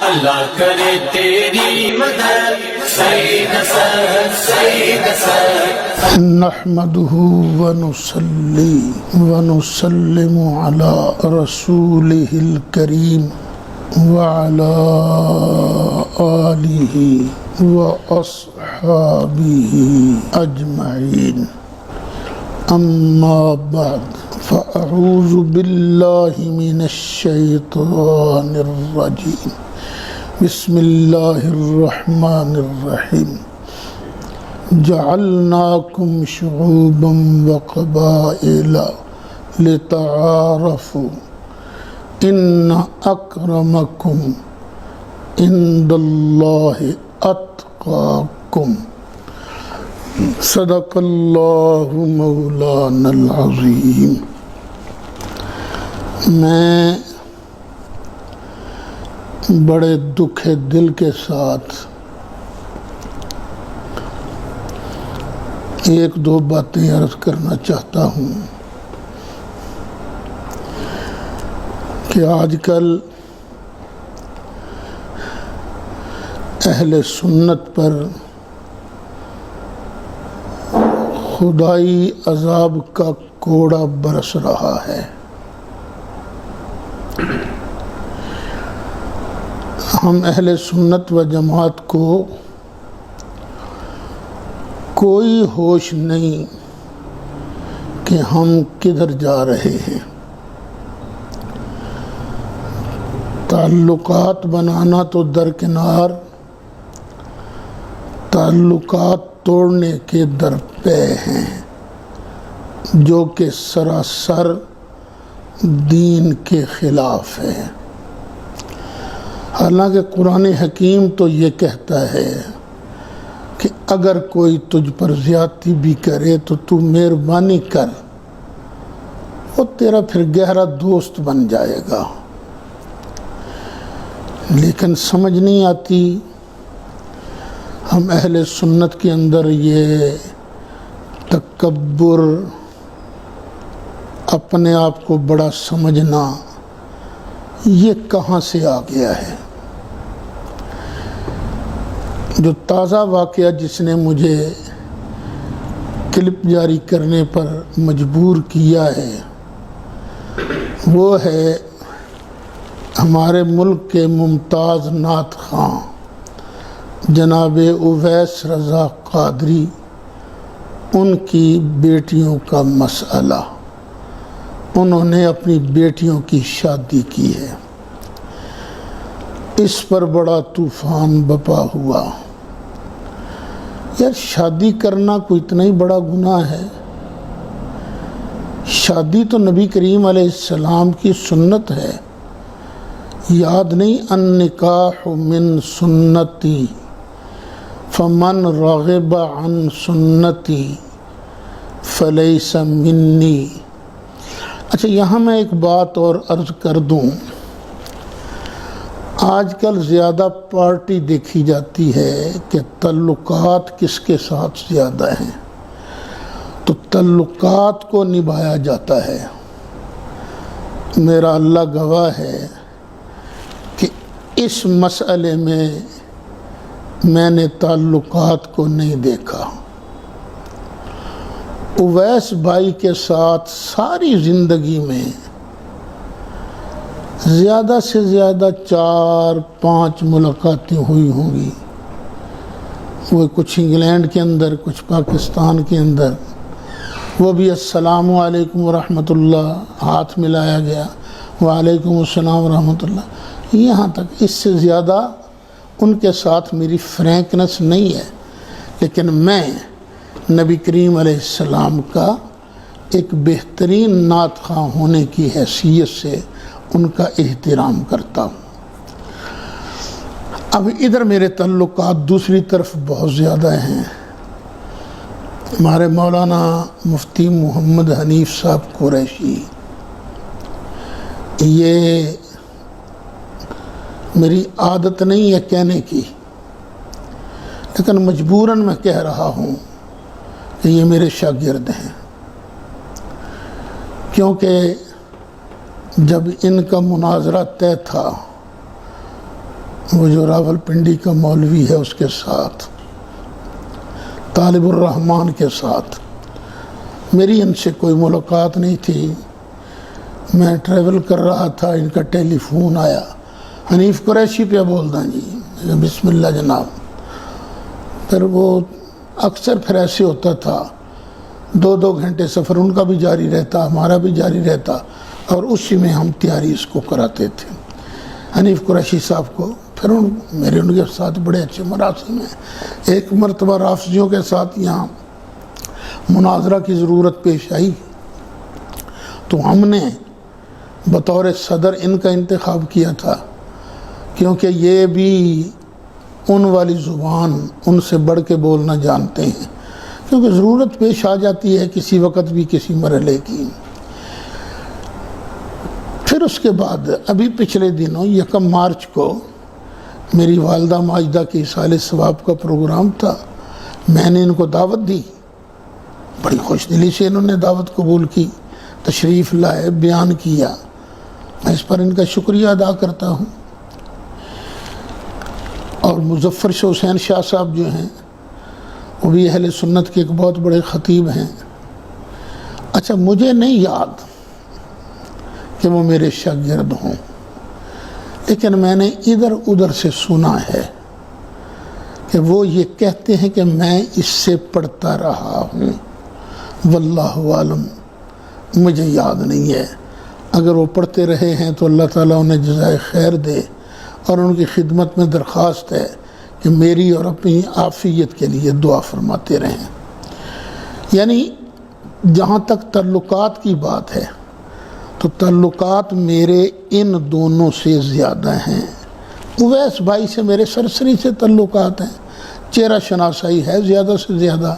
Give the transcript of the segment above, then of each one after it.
اللہ کرے تیری مدد سید سید نحمده ونصلي ونسلم على رسوله الكريم وعلى آله وأصحابه أجمعين أما بعد فأعوذ بالله من الشيطان الرجيم بسم الله الرحمن الرحيم جعلناكم شعوبا وقبائل لتعارفوا إن أكرمكم عند الله أتقاكم صدق اللہ مولانا العظیم۔ میں بڑے دکھ دل کے ساتھ ایک دو باتیں عرض کرنا چاہتا ہوں کہ آج کل اہل سنت پر خدائی عذاب کا کوڑا برس رہا ہے۔ ہم اہل سنت و جماعت کو کوئی ہوش نہیں کہ ہم کدھر جا رہے ہیں۔ تعلقات بنانا تو درکنار، تعلقات توڑنے کے درپے ہیں جو کہ سراسر دین کے خلاف ہے۔ حالانکہ قرآن حکیم تو یہ کہتا ہے کہ اگر کوئی تجھ پر زیادتی بھی کرے تو تو مہربانی کر، وہ تیرا پھر گہرا دوست بن جائے گا۔ لیکن سمجھ نہیں آتی ہم اہل سنت کے اندر یہ تکبر، اپنے آپ کو بڑا سمجھنا، یہ کہاں سے آ گیا ہے۔ جو تازہ واقعہ جس نے مجھے کلپ جاری کرنے پر مجبور کیا ہے وہ ہے ہمارے ملک کے ممتاز نعت خواں جناب اویس رضا قادری، ان کی بیٹیوں کا مسئلہ۔ انہوں نے اپنی بیٹیوں کی شادی کی ہے، اس پر بڑا طوفان بپا ہوا۔ یار شادی کرنا کوئی اتنا ہی بڑا گناہ ہے؟ شادی تو نبی کریم علیہ السلام کی سنت ہے۔ یاد نہیں النکاح من سنتی فمن رغب عن سنتی فلیس منی۔ اچھا یہاں میں ایک بات اور عرض کر دوں، آج کل زیادہ پارٹی دیکھی جاتی ہے کہ تعلقات کس کے ساتھ زیادہ ہیں، تو تعلقات کو نبھایا جاتا ہے۔ میرا اللہ گواہ ہے کہ اس مسئلے میں نے تعلقات کو نہیں دیکھا۔ اویس بھائی کے ساتھ ساری زندگی میں زیادہ سے زیادہ 4-5 ملاقاتیں ہوئی ہوں گی، وہ کچھ انگلینڈ کے اندر، کچھ پاکستان کے اندر، وہ بھی السلام علیکم ورحمۃ اللہ، ہاتھ ملایا گیا، وعلیکم السلام ورحمۃ اللہ، یہاں تک۔ اس سے زیادہ ان کے ساتھ میری فرینکنس نہیں ہے، لیکن میں نبی کریم علیہ السلام کا ایک بہترین نعت خواں ہونے کی حیثیت سے ان کا احترام کرتا ہوں۔ اب ادھر میرے تعلقات دوسری طرف بہت زیادہ ہیں۔ ہمارے مولانا مفتی محمد حنیف صاحب قریشی، یہ میری عادت نہیں ہے کہنے کی، لیکن مجبوراً میں کہہ رہا ہوں کہ یہ میرے شاگرد ہیں، کیونکہ جب ان کا مناظرہ طے تھا وہ جو راول پنڈی کا مولوی ہے اس کے ساتھ، طالب الرحمن کے ساتھ میری ان سے کوئی ملاقات نہیں تھی۔ میں ٹریول کر رہا تھا، ان کا ٹیلی فون آیا، حنیف قریشی پہ بول دیں جی، بسم اللہ جناب۔ پھر وہ اکثر پھر ایسے ہوتا تھا، 2 گھنٹے سفر ان کا بھی جاری رہتا، ہمارا بھی جاری رہتا، اور اسی میں ہم تیاری اس کو کراتے تھے حنیف قریشی صاحب کو۔ پھر میرے ان کے ساتھ بڑے اچھے مراسم ہیں۔ ایک مرتبہ رافضیوں کے ساتھ یہاں مناظرہ کی ضرورت پیش آئی تو ہم نے بطور صدر ان کا انتخاب کیا تھا، کیونکہ یہ بھی ان والی زبان ان سے بڑھ کے بولنا جانتے ہیں، کیونکہ ضرورت پیش آ جاتی ہے کسی وقت بھی کسی مرحلے کی۔ پھر اس کے بعد ابھی پچھلے دنوں 1 مارچ کو میری والدہ ماجدہ کی ایصال ثواب کا پروگرام تھا، میں نے ان کو دعوت دی، بڑی خوش دلی سے انہوں نے دعوت قبول کی، تشریف لائے، بیان کیا، میں اس پر ان کا شکریہ ادا کرتا ہوں۔ اور مظفر شاہ حسین شاہ صاحب جو ہیں وہ بھی اہل سنت کے ایک بہت بڑے خطیب ہیں۔ اچھا، مجھے نہیں یاد کہ وہ میرے شاگرد ہوں، لیکن میں نے ادھر ادھر سے سنا ہے کہ وہ یہ کہتے ہیں کہ میں اس سے پڑھتا رہا ہوں، واللہ عالم، مجھے یاد نہیں ہے۔ اگر وہ پڑھتے رہے ہیں تو اللہ تعالیٰ انہیں جزائے خیر دے، اور ان کی خدمت میں درخواست ہے کہ میری اور اپنی عافیت کے لیے دعا فرماتے رہیں۔ یعنی جہاں تک تعلقات کی بات ہے تو تعلقات میرے ان دونوں سے زیادہ ہیں۔ اویس بھائی سے میرے سرسری سے تعلقات ہیں، چہرہ شناسائی ہے زیادہ سے زیادہ،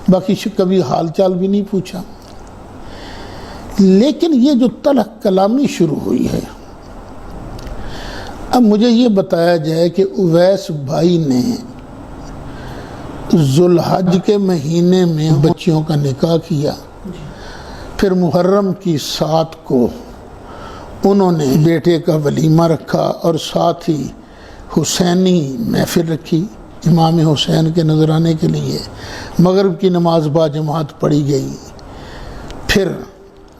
باقی کبھی حال چال بھی نہیں پوچھا۔ لیکن یہ جو تلخ کلامی شروع ہوئی ہے، اب مجھے یہ بتایا جائے کہ اویس بھائی نے ذوالحج کے مہینے میں بچیوں کا نکاح کیا، پھر محرم کی 7 کو انہوں نے بیٹے کا ولیمہ رکھا، اور ساتھ ہی حسینی محفل رکھی امام حسین کے نذرانے کے لیے، مغرب کی نماز با جماعت پڑھی گئی، پھر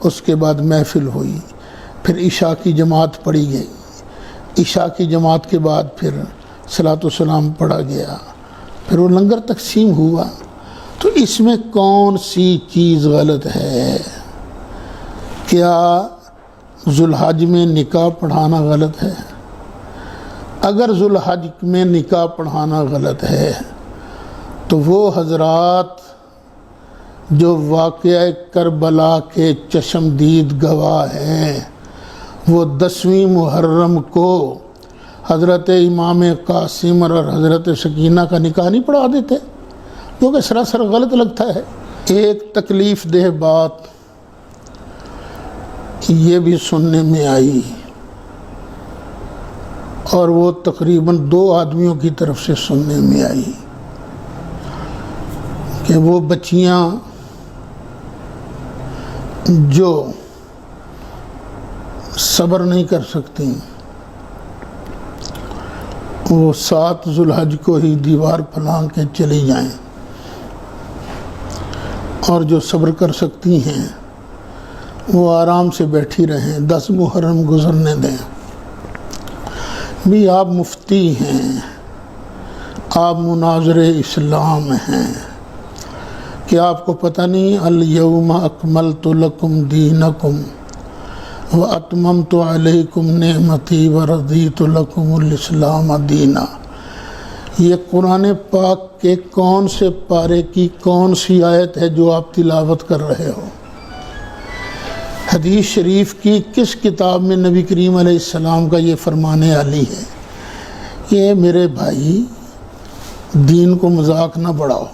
اس کے بعد محفل ہوئی، پھر عشاء کی جماعت پڑھی گئی، عشاء کی جماعت کے بعد پھر صلاۃ و سلام پڑھا گیا، پھر وہ لنگر تقسیم ہوا۔ تو اس میں کون سی چیز غلط ہے؟ کیا ذوالحج میں نکاح پڑھانا غلط ہے؟ اگر ذوالحج میں نکاح پڑھانا غلط ہے تو وہ حضرات جو واقعہ کربلا کے چشمدید گواہ ہیں، وہ 10ویں محرم کو حضرت امام قاسم اور حضرت سکینہ کا نکاح نہیں پڑھا دیتے، کیونکہ سراسر غلط لگتا ہے۔ ایک تکلیف دہ بات یہ بھی سننے میں آئی، اور وہ تقریباً 2 آدمیوں کی طرف سے سننے میں آئی کہ وہ بچیاں جو صبر نہیں کر سکتی وہ 7 ذوالحج کو ہی دیوار پھلانگ کے چلی جائیں، اور جو صبر کر سکتی ہیں وہ آرام سے بیٹھی رہیں، 10 محرم گزرنے دیں۔ بھی آپ مفتی ہیں، آپ مناظر اسلام ہیں، کہ آپ کو پتہ نہیں الیوم اکملت لکم دینکم واتممت علیکم نعمتی ورضیت لکم الاسلام دینا؟ یہ قرآن پاک کے کون سے پارے کی کون سی آیت ہے جو آپ تلاوت کر رہے ہو؟ حدیث شریف کی کس کتاب میں نبی کریم علیہ السلام کا یہ فرمانے علی ہے کہ میرے بھائی دین کو مذاق نہ بڑھاؤ؟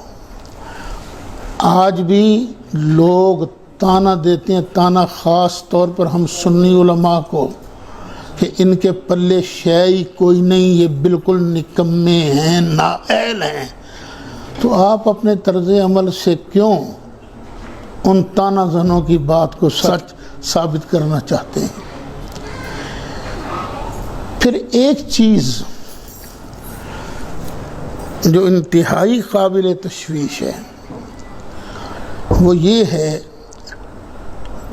آج بھی لوگ تانا دیتے ہیں، تانا خاص طور پر ہم سنی علماء کو، کہ ان کے پلے شے کوئی نہیں، یہ بالکل نکمے ہیں، نااہل ہیں۔ تو آپ اپنے طرز عمل سے کیوں ان تانا زنوں کی بات کو سچ ثابت کرنا چاہتے ہیں؟ پھر ایک چیز جو انتہائی قابل تشویش ہے وہ یہ ہے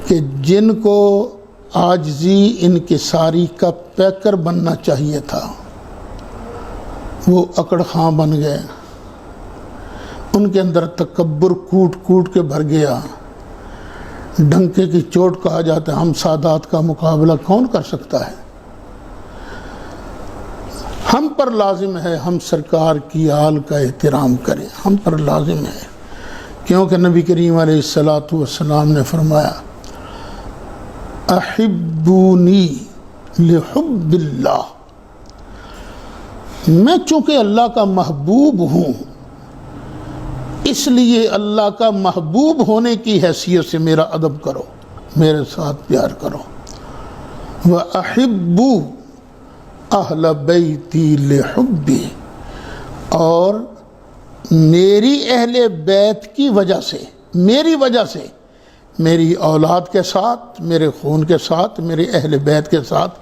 کہ جن کو عاجزی انکساری کا پیکر بننا چاہیے تھا وہ اکڑ خاں بن گئے، ان کے اندر تکبر کوٹ کوٹ کے بھر گیا، ڈنکے کی چوٹ کہا جاتا ہے۔ ہم سادات کا مقابلہ کون کر سکتا ہے؟ ہم پر لازم ہے ہم سرکار کی آل کا احترام کریں، ہم پر لازم ہے، کیونکہ نبی کریم علیہ السلام نے فرمایا احبونی لحب اللہ، میں چونکہ اللہ کا محبوب ہوں اس لیے اللہ کا محبوب ہونے کی حیثیت سے میرا ادب کرو، میرے ساتھ پیار کرو۔ وَأَحِبُّ أَهْلَ بَيْتِي لِحُبِّي، اور میری اہل بیت کی وجہ سے، میری وجہ سے، میری اولاد کے ساتھ، میرے خون کے ساتھ، میرے اہل بیت کے ساتھ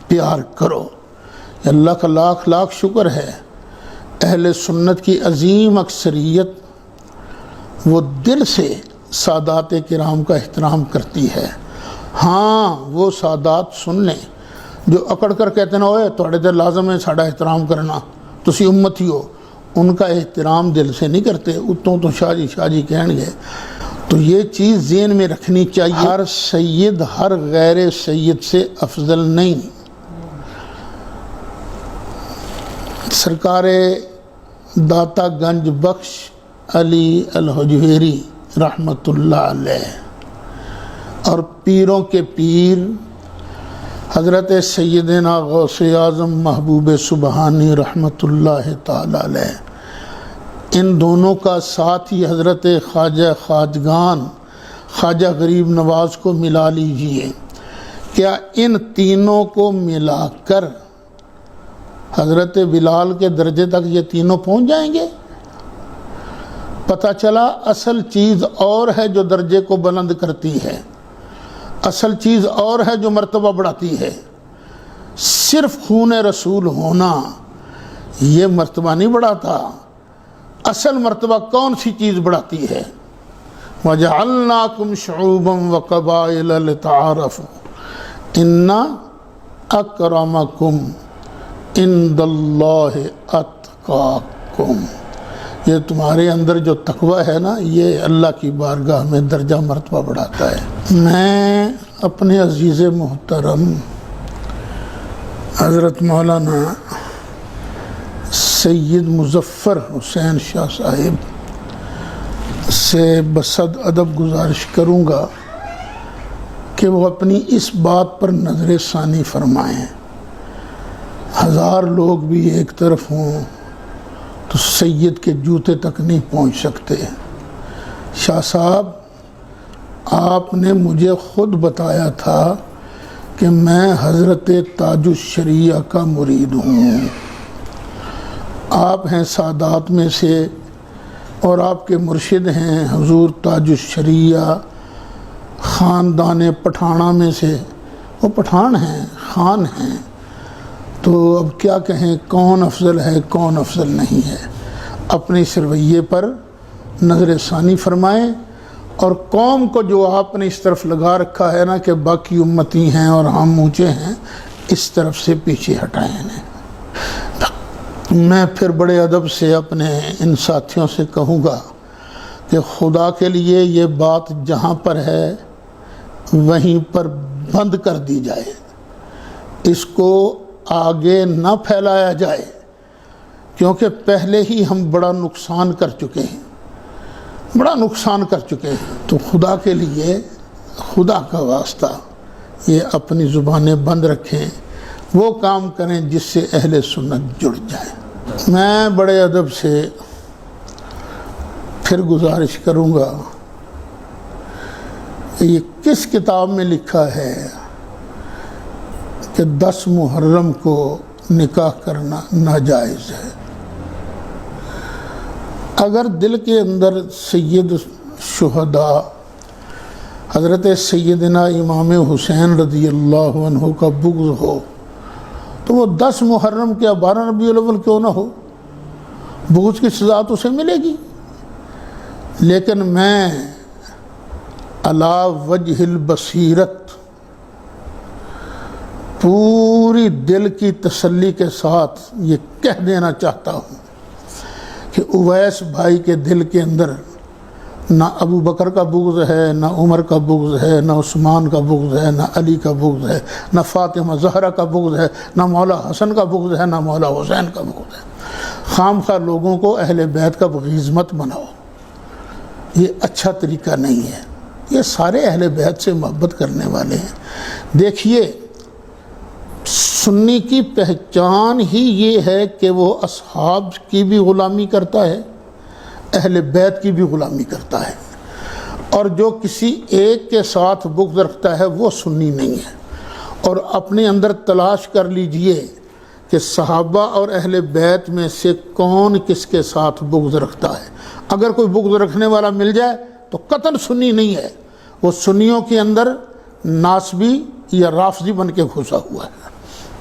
پیار کرو۔ اللہ کا لاکھ لاکھ شکر ہے، اہل سنت کی عظیم اکثریت وہ دل سے سادات کرام کا احترام کرتی ہے۔ ہاں وہ سادات سن لیں جو اکڑ کر کہتے ہیں اوے تھوڑے دیر لازم ہے ساڑھا احترام کرنا، تسی امتی ہو، ان کا احترام دل سے نہیں کرتے، اتوں تو شاہ جی کہن گے۔ تو یہ چیز ذہن میں رکھنی چاہیے، ہر سید ہر غیر سید سے افضل نہیں۔ سرکار داتا گنج بخش علی الحجویری رحمۃ اللہ علیہ اور پیروں کے پیر حضرت سیدنا غوث اعظم محبوب سبحانی رحمۃ اللہ تعالی علیہ، ان دونوں کا ساتھ ہی حضرت خواجہ خواجگان خواجہ غریب نواز کو ملا لیجئے۔ کیا ان تینوں کو ملا کر حضرت بلال کے درجے تک یہ تینوں پہنچ جائیں گے؟ پتہ چلا اصل چیز اور ہے جو درجے کو بلند کرتی ہے، اصل چیز اور ہے جو مرتبہ بڑھاتی ہے۔ صرف خون رسول ہونا یہ مرتبہ نہیں بڑھاتا، اصل مرتبہ کون سی چیز بڑھاتی ہے؟ وَجَعَلْنَاكُمْ شُعُوبًا وَقَبَائِلَ لِتَعَارَفُوا إِنَّ أَكْرَمَكُمْ عِندَ اللَّهِ أَتْقَاكُمْ۔ یہ تمہارے اندر جو تقوی ہے نا، یہ اللہ کی بارگاہ میں درجہ مرتبہ بڑھاتا ہے۔ میں اپنے عزیز محترم حضرت مولانا سید مظفر حسین شاہ صاحب سے بصد ادب گزارش کروں گا کہ وہ اپنی اس بات پر نظر ثانی فرمائیں۔ ہزار لوگ بھی ایک طرف ہوں تو سید کے جوتے تک نہیں پہنچ سکتے۔ شاہ صاحب آپ نے مجھے خود بتایا تھا کہ میں حضرت تاج الشریعہ کا مرید ہوں، آپ ہیں سادات میں سے اور آپ کے مرشد ہیں حضور تاج الشریعہ خاندان پٹھانہ میں سے، وہ پٹھان ہیں، خان ہیں، تو اب کیا کہیں کون افضل ہے کون افضل نہیں ہے۔ اپنے اس رویے پر نظر ثانی فرمائیں اور قوم کو جو آپ نے اس طرف لگا رکھا ہے نا کہ باقی امتی ہیں اور ہم اونچے ہیں، اس طرف سے پیچھے ہٹائیں انہیں۔ میں پھر بڑے ادب سے اپنے ان ساتھیوں سے کہوں گا کہ خدا کے لیے یہ بات جہاں پر ہے وہیں پر بند کر دی جائے، اس کو آگے نہ پھیلایا جائے، کیونکہ پہلے ہی ہم بڑا نقصان کر چکے ہیں، بڑا نقصان کر چکے ہیں۔ تو خدا کے لیے، خدا کا واسطہ، یہ اپنی زبانیں بند رکھیں، وہ کام کریں جس سے اہل سنت جڑ جائیں۔ میں بڑے ادب سے پھر گزارش کروں گا، یہ کس کتاب میں لکھا ہے کہ 10 محرم کو نکاح کرنا ناجائز ہے؟ اگر دل کے اندر سید شہداء حضرت سیدنا امام حسین رضی اللہ عنہ کا بغض ہو تو وہ 10 محرم کیا 12 ربیع الاول کیوں نہ ہو، بغض کی سزا تو اسے ملے گی، لیکن میں علی وجہ البصیرت پوری دل کی تسلی کے ساتھ یہ کہہ دینا چاہتا ہوں کہ اویس بھائی کے دل کے اندر نہ ابو بکر کا بغض ہے، نہ عمر کا بغض ہے، نہ عثمان کا بغض ہے، نہ علی کا بغض ہے، نہ فاطمہ زہرا کا بغض ہے، نہ مولا حسن کا بغض ہے، نہ مولا حسین کا بغض ہے۔ خام خواہ لوگوں کو اہل بیت کا بغیض مت بناؤ، یہ اچھا طریقہ نہیں ہے۔ یہ سارے اہل بیت سے محبت کرنے والے ہیں۔ دیکھیے، سنی کی پہچان ہی یہ ہے کہ وہ اصحاب کی بھی غلامی کرتا ہے، اہل بیت کی بھی غلامی کرتا ہے، اور جو کسی ایک کے ساتھ بغض رکھتا ہے وہ سنی نہیں ہے۔ اور اپنے اندر تلاش کر لیجئے کہ صحابہ اور اہل بیت میں سے کون کس کے ساتھ بغض رکھتا ہے۔ اگر کوئی بغض رکھنے والا مل جائے تو قطعاً سنی نہیں ہے، وہ سنیوں کے اندر ناسبی یا رافضی بن کے گھسا ہوا ہے۔